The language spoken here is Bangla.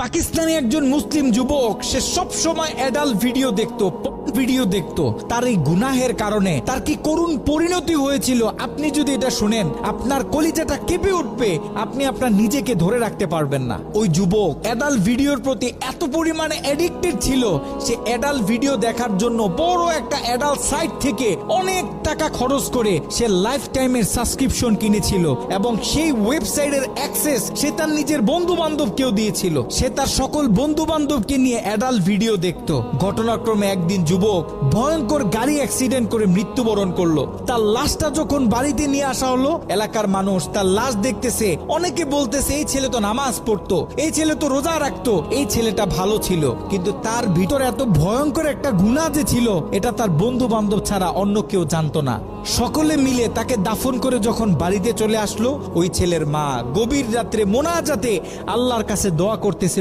পাকিস্তানি একজন মুসলিম যুবক, সে সব সময় অ্যাডাল্ট ভিডিও দেখতো, তার এই গুনাহের কারণে তার কি করুণ পরিণতি হয়েছিল আপনি যদি এটা শুনেন আপনার কলিজাটা কেঁপে উঠবে, আপনি আপনার নিজেকে ধরে রাখতে পারবেন না। ওই যুবক অ্যাডাল্ট ভিডিওর প্রতি এত পরিমাণে অ্যাডিক্টেড ছিল, সে অ্যাডাল্ট ভিডিও দেখার জন্য বড় একটা অ্যাডাল্ট সাইট থেকে অনেক টাকা খরচ করে সে লাইফ টাইমের সাবস্ক্রিপশন কিনেছিল এবং সেই ওয়েবসাইটের অ্যাক্সেস সে তার নিজের বন্ধু বান্ধবকেও দিয়েছিল। সে তার সকল বন্ধু বান্ধবকে নিয়ে অ্যাডাল্ট ভিডিও দেখতো। ঘটনাক্রমে একদিন যুবক ভয়ঙ্কর গাড়ি অ্যাক্সিডেন্ট করে মৃত্যুবরণ করলো। তার লাশটা যখন বাড়িতে নিয়ে আসা হলো, এলাকার মানুষ তার লাশ দেখতেছে, অনেকে বলতেছে এই ছেলে তো নামাজ পড়তো, এই ছেলে তো রোজা রাখতো, এই ছেলেটা ভালো ছিল, কিন্তু তার ভিতরে এত ভয়ঙ্কর একটা গুনাহ যে ছিল এটা তার বন্ধু বান্ধব ছাড়া অন্য কেউ জানতো না। সকলে মিলে তাকে দাফন করে যখন বাড়িতে চলে আসলো, ওই ছেলের মা গভীর রাত্রে মোনাজাতে আল্লাহর কাছে দোয়া করতেছিল,